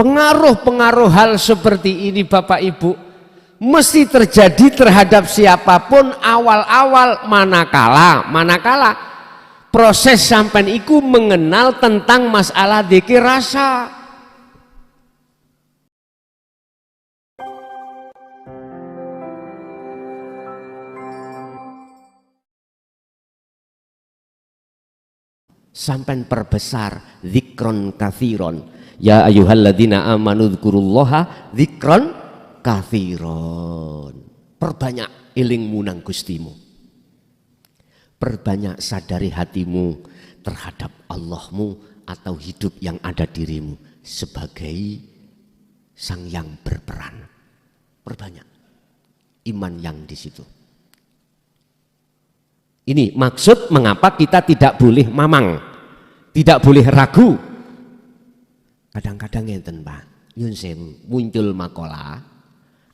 Pengaruh-pengaruh hal seperti ini Bapak Ibu mesti terjadi terhadap siapapun awal-awal manakala proses sampean iku mengenal tentang masalah dzikir rasa. Sampean perbesar dzikron katsiron. Ya ayyuhalladzina amanu dzkurullaha dzikron katsiron. Perbanyak ilingmu nang Gustimu. Perbanyak sadari hatimu terhadap Allahmu atau hidup yang ada dirimu sebagai sang yang berperan. Perbanyak iman yang di situ. Ini maksud mengapa kita tidak boleh mamang, tidak boleh ragu. Kadang-kadang ngenten Pak, nyun sewu muncul makalah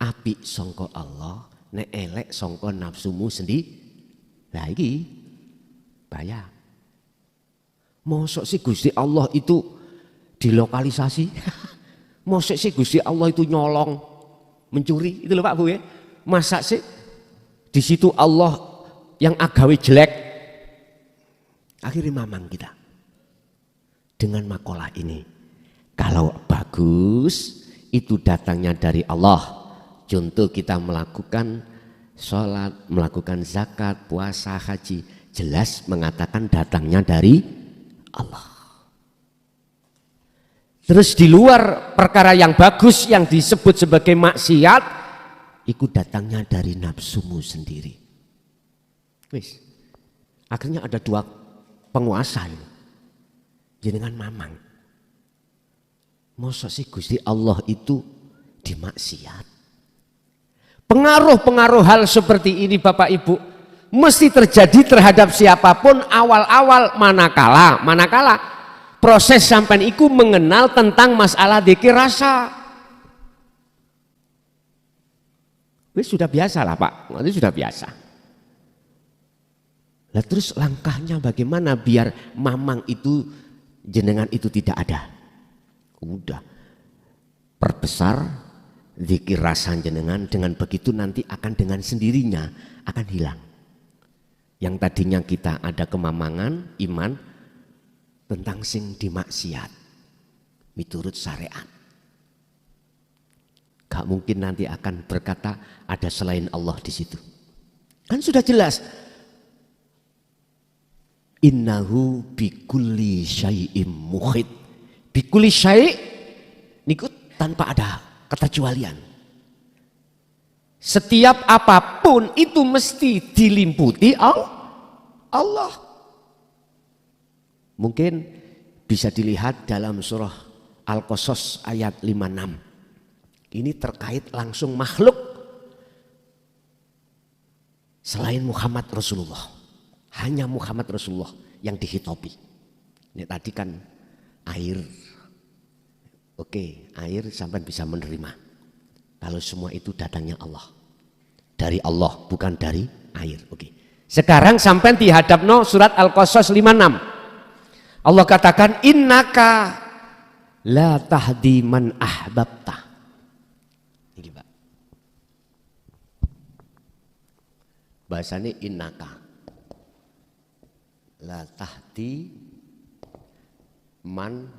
apik sangka Allah, nek elek sangka nafsumu sendiri. Lah iki bahaya. Mosok sih Gusti Allah itu dilokalisasi? Mosok sih Gusti Allah itu nyolong, mencuri? Itu loh Pak Bu ya. Masa sih di situ Allah yang agawe jelek? Akhirnya mamang kita dengan makalah ini. Kalau bagus itu datangnya dari Allah. Contoh kita melakukan sholat, melakukan zakat, puasa, haji, jelas mengatakan datangnya dari Allah. Terus di luar perkara yang bagus yang disebut sebagai maksiat, itu datangnya dari nafsumu sendiri. Wis, akhirnya ada dua penguasa ini. Jenengan mamang. Masa sih Gusti Allah itu dimaksiat? Pengaruh-pengaruh hal seperti ini Bapak Ibu mesti terjadi terhadap siapapun awal-awal manakala proses sampean iku mengenal tentang masalah dzikir rasa. Wis sudah biasa lah Pak, itu sudah biasa. Lah terus langkahnya bagaimana biar mamang itu jenengan itu tidak ada? Udah perbesar zikir rasa jenengan, dengan begitu nanti akan dengan sendirinya akan hilang. Yang tadinya kita ada kemamangan iman tentang sing dimaksiat miturut syariat. Gak mungkin nanti akan berkata ada selain Allah di situ. Kan sudah jelas. Innahu bikulli syai'im muhit. Bikulli syai' niku tanpa ada keterkecualian. Setiap apapun itu mesti dilimputi Allah. Mungkin bisa dilihat dalam surah Al-Qasas ayat 56. Ini terkait langsung makhluk selain Muhammad Rasulullah. Hanya Muhammad Rasulullah yang dihitopi. Ini tadi kan air. Oke, air sampai bisa menerima. Kalau semua itu datangnya Allah. Dari Allah, bukan dari air. Oke. Sekarang sampai dihadapno surat Al-Qasas 56. Allah katakan innaka la tahdi man ahbabta. Ini Pak. Bahasanya innaka la tahdi man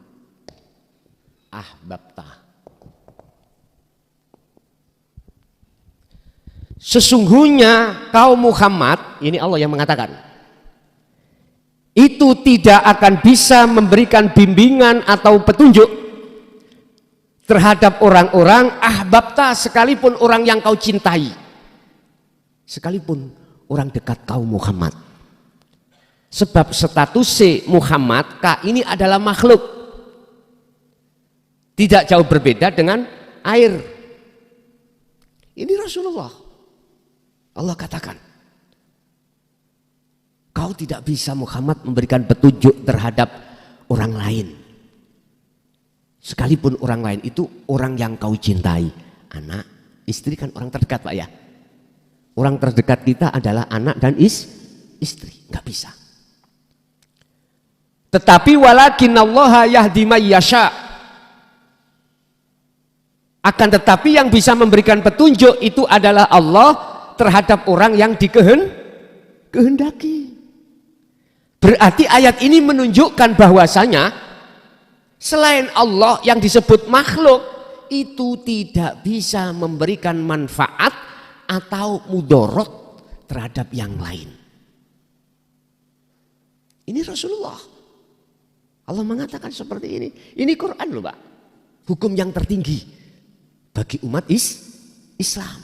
ahbabta. Sesungguhnya kaum Muhammad, ini Allah yang mengatakan, itu tidak akan bisa memberikan bimbingan atau petunjuk terhadap orang-orang ahbabta, sekalipun orang yang kau cintai, sekalipun orang dekat kaum Muhammad. Sebab status Muhammad ini adalah makhluk, tidak jauh berbeda dengan air. Ini Rasulullah. Allah katakan, kau tidak bisa Muhammad memberikan petunjuk terhadap orang lain, sekalipun orang lain itu orang yang kau cintai. Anak, istri kan orang terdekat Pak ya. Orang terdekat kita adalah anak dan istri, nggak bisa. Tetapi walakinallaha yahdi may yasha. Akan tetapi yang bisa memberikan petunjuk itu adalah Allah terhadap orang yang dikehendaki. Berarti ayat ini menunjukkan bahwasanya selain Allah yang disebut makhluk itu tidak bisa memberikan manfaat atau mudorot terhadap yang lain. Ini Rasulullah. Allah mengatakan seperti ini. Ini Quran loh Pak. Hukum yang tertinggi bagi umat Islam.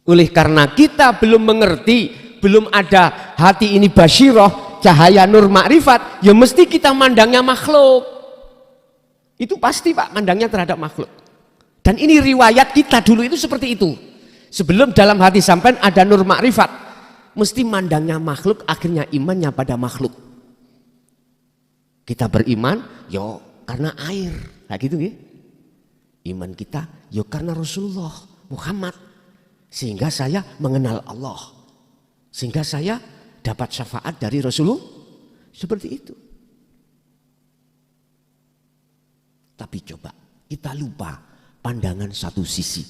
Oleh karena kita belum mengerti, belum ada hati ini basyirah, cahaya nur makrifat, ya mesti kita mandangnya makhluk. Itu pasti Pak, mandangnya terhadap makhluk. Dan ini riwayat kita dulu itu seperti itu. Sebelum dalam hati sampean ada nur makrifat, mesti mandangnya makhluk, akhirnya imannya pada makhluk. Kita beriman, yo karena air, kayak gitu ya. Iman kita, yo karena Rasulullah Muhammad, sehingga saya mengenal Allah, sehingga saya dapat syafaat dari Rasulullah, seperti itu. Tapi coba kita lupa pandangan satu sisi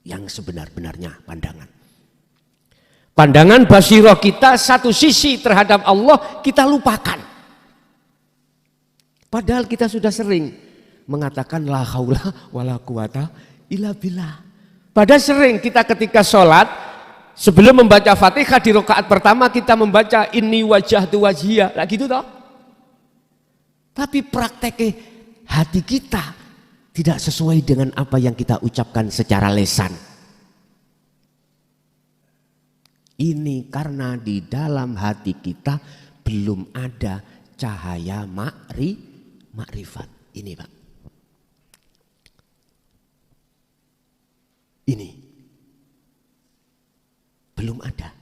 yang sebenar-benarnya pandangan. Pandangan basirah kita satu sisi terhadap Allah kita lupakan. Padahal kita sudah sering mengatakan la haula wala quwata illa billah. Padahal sering kita ketika sholat sebelum membaca Fatihah di rakaat pertama kita membaca inni wajjahtu wajhiya, lah gitu toh. Tapi prakteknya hati kita tidak sesuai dengan apa yang kita ucapkan secara lisan. Ini karena di dalam hati kita belum ada cahaya makrifat. Ini Pak. Ini. Belum ada.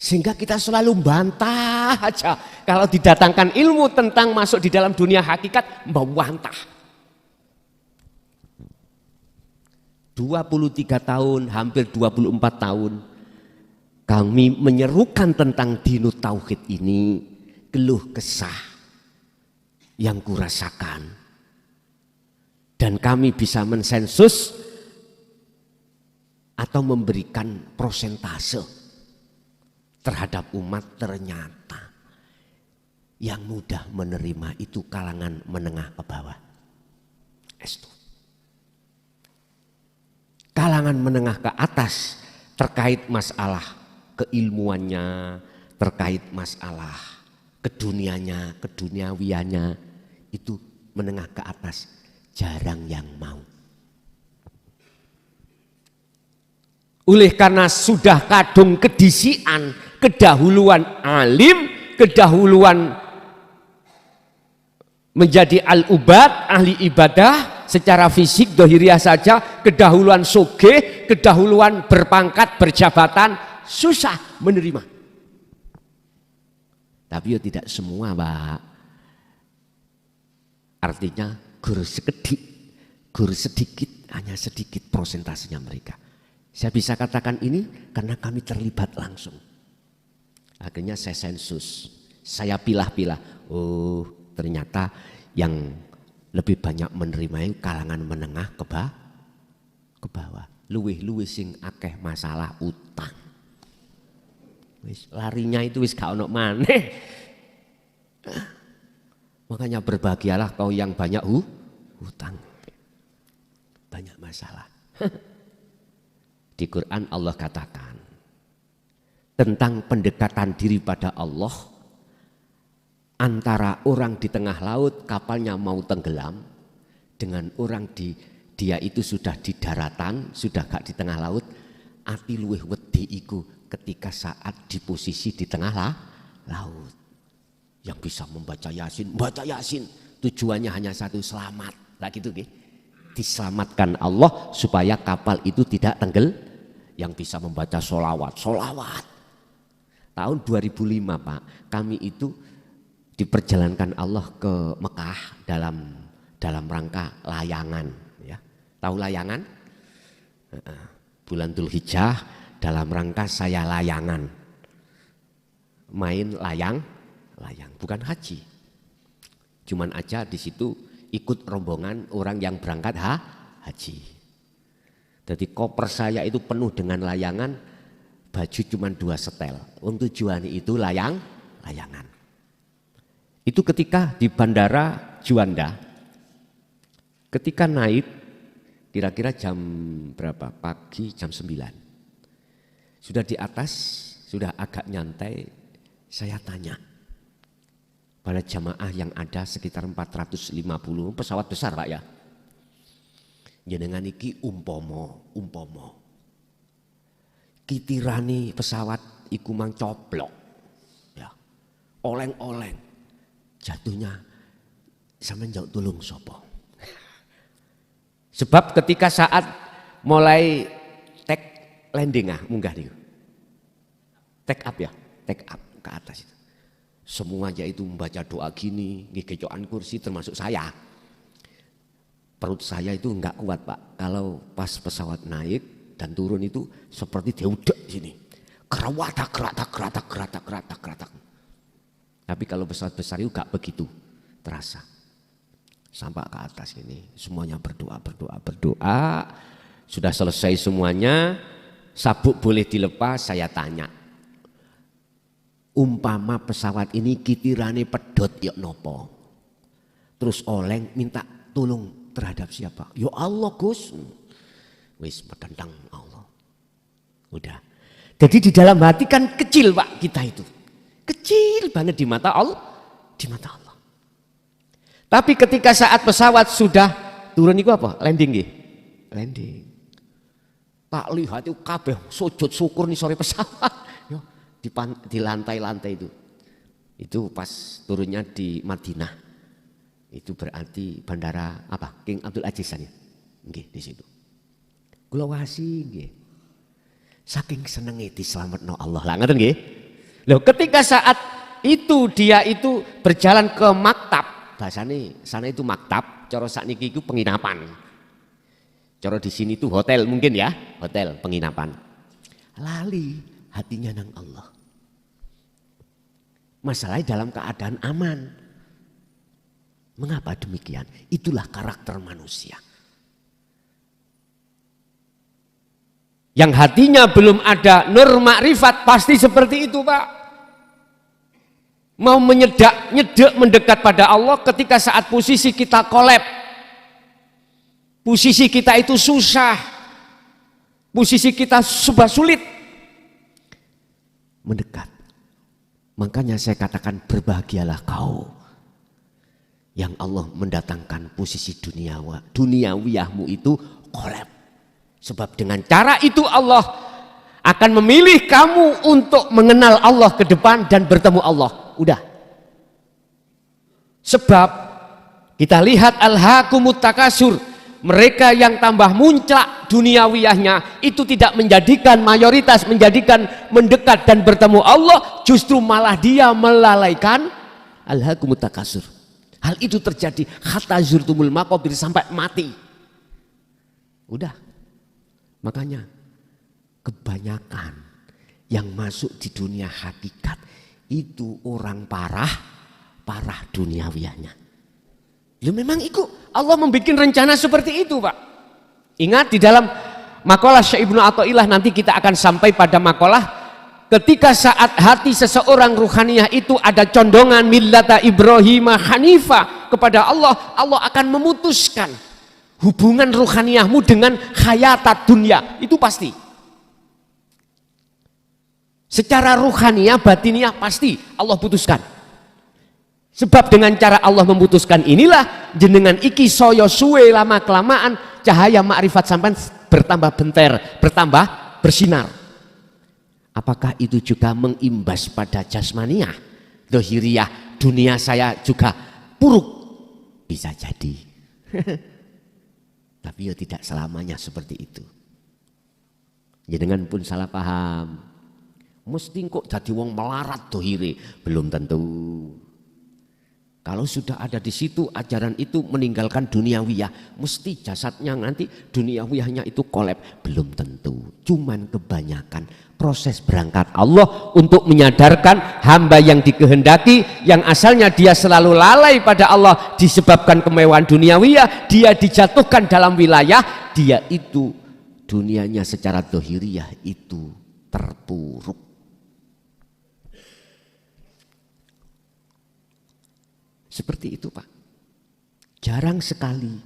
Sehingga kita selalu bantah aja. Kalau didatangkan ilmu tentang masuk di dalam dunia hakikat, membantah. 23 tahun, hampir 24 tahun. Kami menyerukan tentang dinut tauhid ini, keluh kesah yang kurasakan. Dan kami bisa mensensus atau memberikan prosentase terhadap umat, ternyata yang mudah menerima itu kalangan menengah ke bawah. Kalangan menengah ke atas terkait masalah keilmuannya, terkait masalah kedunianya, keduniawiannya, itu menengah ke atas jarang yang mau. Oleh karena sudah kadung kedisian, kedahuluan alim, kedahuluan menjadi al-ubad, ahli ibadah secara fisik dohiriah saja, kedahuluan sugih, kedahuluan berpangkat, berjabatan, susah menerima. Tapi ya tidak semua Pak. Artinya guru sedikit, hanya sedikit prosentasenya mereka. Saya bisa katakan ini karena kami terlibat langsung. Akhirnya saya sensus, saya pilah-pilah. Oh ternyata yang lebih banyak menerima itu kalangan menengah ke bawah. Luwih-luwih sing akeh masalah utang. Wis larinya itu wis gak ono maneh. Makanya berbahagialah kau yang banyak hutang. Banyak masalah. Di Quran Allah katakan tentang pendekatan diri pada Allah antara orang di tengah laut kapalnya mau tenggelam dengan orang dia itu sudah di daratan, sudah gak di tengah laut, ati luwih wedi iku ketika saat di posisi di tengah laut. Yang bisa membaca Yasin, tujuannya hanya satu, selamat. Lah gitu nggih. Diselamatkan Allah supaya kapal itu tidak tenggelam. Yang bisa membaca sholawat. Tahun 2005 Pak, kami itu diperjalankan Allah ke Mekah dalam rangka layangan. Ya. Tahu layangan? Bulan Dzulhijjah dalam rangka saya layangan. Main layang, bukan haji. Cuman aja di situ ikut rombongan orang yang berangkat haji. Jadi koper saya itu penuh dengan layangan, baju cuma 2 setel. Untuk tujuan itu layangan. Itu ketika di Bandara Juanda, ketika naik kira-kira jam berapa? Pagi jam 9. Sudah di atas, sudah agak nyantai, saya tanya pada jamaah yang ada sekitar 450 pesawat besar Pak ya. Jenengan iki umpomo kitirani pesawat iku mang coplok ya, oleng-oleng jatuhnya sampeyan njauh tulung sapa? Sebab ketika saat mulai take landing munggah niku, take up ke atas itu. Semuanya itu membaca doa gini, ngegecokan kursi termasuk saya. Perut saya itu enggak kuat Pak. Kalau pas pesawat naik dan turun itu seperti diudek sini. Kerawatak. Tapi kalau pesawat besar itu enggak begitu terasa. Sampai ke atas ini semuanya berdoa. Sudah selesai semuanya, sabuk boleh dilepas, saya tanya. Umpama pesawat ini kitirane pedot ya nopo. Terus oleng minta tolong terhadap siapa? Ya Allah Gus. Wis pedentang Allah. Udah. Jadi di dalam hati kan kecil Pak kita itu. Kecil banget di mata Allah. Tapi ketika saat pesawat sudah turun itu apa? Landing nggih. Landing. Tak lihat itu kabeh sujud syukur nih sore pesawat. Di lantai-lantai itu pas turunnya di Madinah, itu berarti bandara apa King Abdul Aziz ya, nggih di situ. Kula wasi nggih, saking senenge diselametno Allah lah ngoten nggih. Loh ketika saat itu dia itu berjalan ke maktab, bahasane sana itu maktab, cara sakniki itu penginapan, cara di sini itu hotel mungkin ya, hotel penginapan. Lali hatinya nang Allah. Masalahnya dalam keadaan aman. Mengapa demikian? Itulah karakter manusia. Yang hatinya belum ada nur makrifat pasti seperti itu Pak. Mau nyedek mendekat pada Allah ketika saat posisi kita kolab. Posisi kita itu susah. Posisi kita serba sulit. Mendekat. Makanya saya katakan berbahagialah kau yang Allah mendatangkan posisi duniawiyahmu itu kolab. Sebab dengan cara itu Allah akan memilih kamu untuk mengenal Allah ke depan dan bertemu Allah. Udah. Sebab kita lihat alhaakumut takasur. Mereka yang tambah muncak duniawiyahnya itu tidak menjadikan mayoritas, menjadikan mendekat dan bertemu Allah, justru malah dia melalaikan alhaakumut takasur. Hal itu terjadi hatta zurtumul maqabir sampai mati. Udah. Makanya kebanyakan yang masuk di dunia hakikat itu orang parah duniawiyahnya. Ya memang itu Allah membuat rencana seperti itu Pak. Ingat di dalam makalah Syekh Ibnu Athaillah nanti kita akan sampai pada makalah ketika saat hati seseorang ruhaniyah itu ada condongan millata Ibrahim Hanifah kepada Allah, Allah akan memutuskan hubungan ruhaniyahmu dengan hayatat dunia, itu pasti. Secara ruhaniyah, batiniah pasti Allah putuskan. Sebab dengan cara Allah memutuskan inilah jenengan iki soyo suwe lama kelamaan cahaya makrifat sampai bertambah benter, bertambah bersinar. Apakah itu juga mengimbas pada jasmaniah, dohiriyah, dunia saya juga buruk? Bisa jadi. Tapi ya tidak selamanya seperti itu. Jenengan pun salah paham. Mesti kok jadi wong melarat dohire, belum tentu. Kalau sudah ada di situ ajaran itu meninggalkan duniawiyah, mesti jasadnya nanti duniawiyahnya itu kolab. Belum tentu, cuman kebanyakan proses berangkat Allah untuk menyadarkan hamba yang dikehendaki, yang asalnya dia selalu lalai pada Allah disebabkan kemewahan duniawiyah, dia dijatuhkan dalam wilayah, dia itu dunianya secara dohiriyah itu terpuruk. Seperti itu Pak. Jarang sekali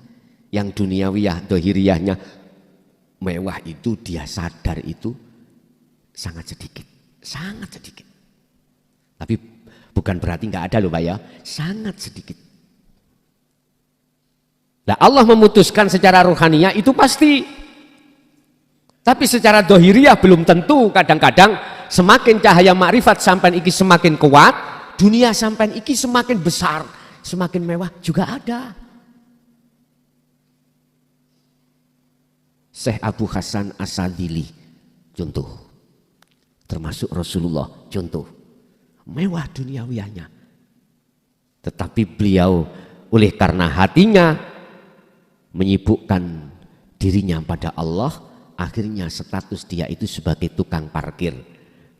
yang duniawiyah, dohiriyahnya mewah itu dia sadar itu sangat sedikit. Sangat sedikit. Tapi bukan berarti nggak ada loh Pak ya. Sangat sedikit. Nah Allah memutuskan secara ruhaniyah itu pasti. Tapi secara dohiriyah belum tentu. Kadang-kadang semakin cahaya makrifat sampai iki semakin kuat, dunia sampai iki semakin besar, semakin mewah juga ada. Syekh Abu Hasan As-Sadili contoh, termasuk Rasulullah contoh, mewah duniawiyahnya. Tetapi beliau oleh karena hatinya menyibukkan dirinya pada Allah, akhirnya status dia itu sebagai tukang parkir.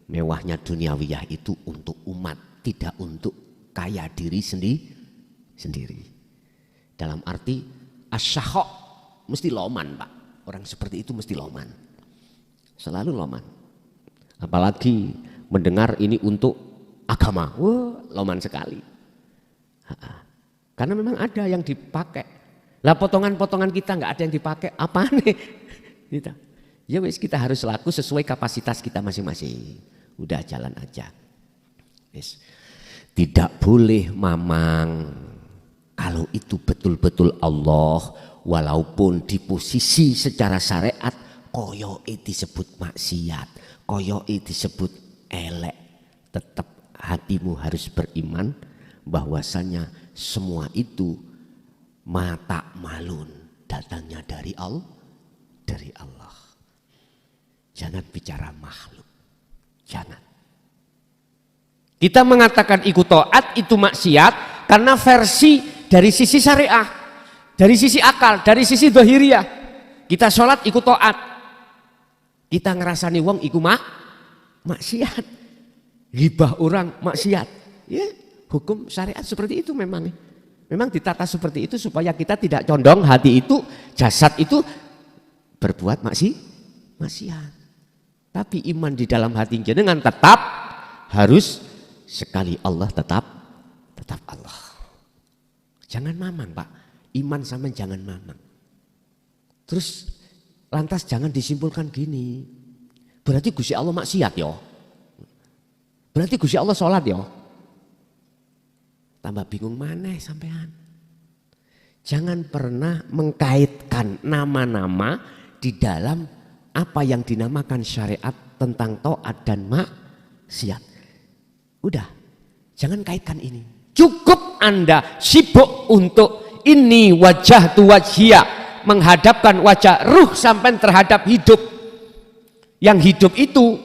Mewahnya duniawiyah itu untuk umat, tidak untuk kaya diri sendiri. Dalam arti asyahok mesti loman Pak. Orang seperti itu mesti loman. Selalu loman. Apalagi mendengar ini untuk agama. Wah, loman sekali. Karena memang ada yang dipakai. Lah potongan-potongan kita nggak ada yang dipakai. Apa nih? Gitu. Ya wes kita harus laku sesuai kapasitas kita masing-masing. Udah jalan aja. Yes. Tidak boleh mamang kalau itu betul-betul Allah, walaupun di posisi secara syariat koyoke disebut maksiat, koyoke disebut elek, tetap hatimu harus beriman bahwasanya semua itu mata malun datangnya dari Allah. Jangan bicara makhluk, jangan. Kita mengatakan ikut taat itu maksiat karena versi dari sisi syariah, dari sisi akal, dari sisi dohiriyah. Kita sholat ikut taat, kita ngerasani wong iku maksiat, ghibah orang maksiat. Ya, hukum syariat seperti itu memang. Memang ditata seperti itu supaya kita tidak condong hati itu, jasad itu berbuat maksiat. Tapi iman di dalam hati jenengan tetap harus sekali Allah tetap Allah. Jangan mamang Pak, iman sama jangan mamang. Terus lantas jangan disimpulkan gini, berarti Gusti Allah maksiat ya, berarti Gusti Allah sholat ya. Tambah bingung maneh sampean. Jangan pernah mengkaitkan nama-nama di dalam apa yang dinamakan syariat tentang taat dan maksiat. Udah, jangan kaitkan ini. Cukup Anda sibuk untuk ini wajah tu wajhia, menghadapkan wajah ruh sampai terhadap hidup. Yang hidup itu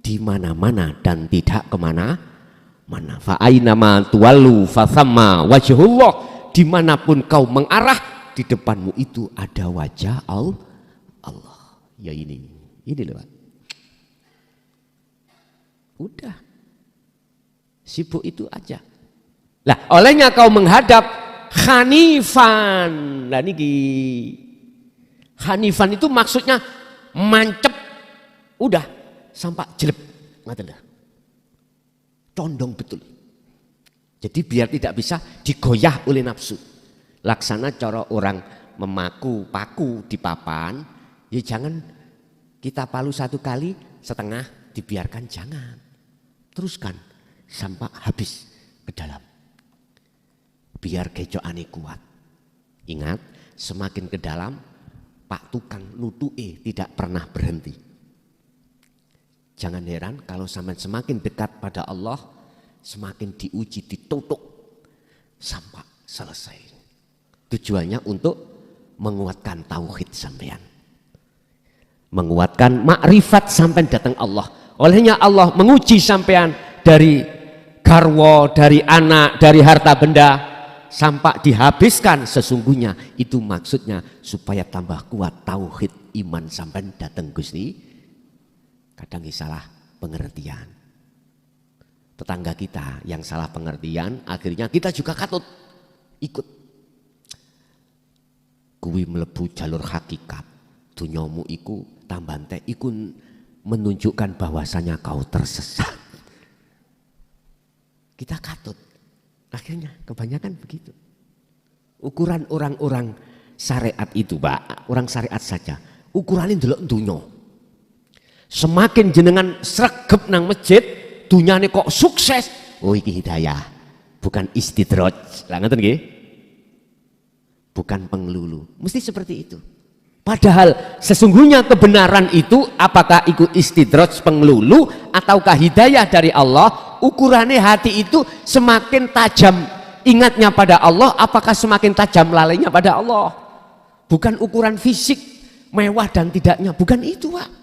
di mana-mana dan tidak kemana-mana. Fa ainama tuwallu fa thamma wajhullah. Dimanapun kau mengarah, di depanmu itu ada wajah Allah. Ya ini loh Pak. Udah, sibuk itu aja. Lah olehnya kau menghadap Hanifan. Lah niki Hanifan itu maksudnya mancep, udah sampai jelek, ngoten dah. Condong betul. Jadi biar tidak bisa digoyah oleh nafsu. Laksana cara orang memaku paku di papan. Ya jangan kita palu satu kali setengah dibiarkan, jangan. Teruskan sampai habis ke dalam. Biar gejokane kuat. Ingat, semakin ke dalam Pak tukang nutuke tidak pernah berhenti. Jangan heran kalau semakin dekat pada Allah, semakin diuji, ditutuk sampai selesai. Tujuannya untuk menguatkan tauhid sampean. Menguatkan makrifat sampai datang Allah. Olehnya Allah menguji sampean dari garwa, dari anak, dari harta benda sampai dihabiskan, sesungguhnya itu maksudnya supaya tambah kuat tauhid iman sampean dateng Gusti. Kadang salah pengertian. Tetangga kita yang salah pengertian, akhirnya kita juga katut ikut. Kuwi mlebu jalur hakikat. Dunyamu iku tambante iku menunjukkan bahwasanya kau tersesat. Kita katut. Akhirnya kebanyakan begitu. Ukuran orang-orang syariat itu, Pak, orang syariat saja. Ukurannya ndelok dunya. Semakin jenengan sregep nang masjid, dunyane kok sukses. Oh iki hidayah, bukan istidraj. Lah ngoten nggih? Bukan penglulu. Mesti seperti itu. Padahal sesungguhnya kebenaran itu apakah ikut istidraj penglulu ataukah hidayah dari Allah, ukurannya hati itu semakin tajam ingatnya pada Allah, apakah semakin tajam lalainya pada Allah. Bukan ukuran fisik, mewah dan tidaknya, bukan itu Pak.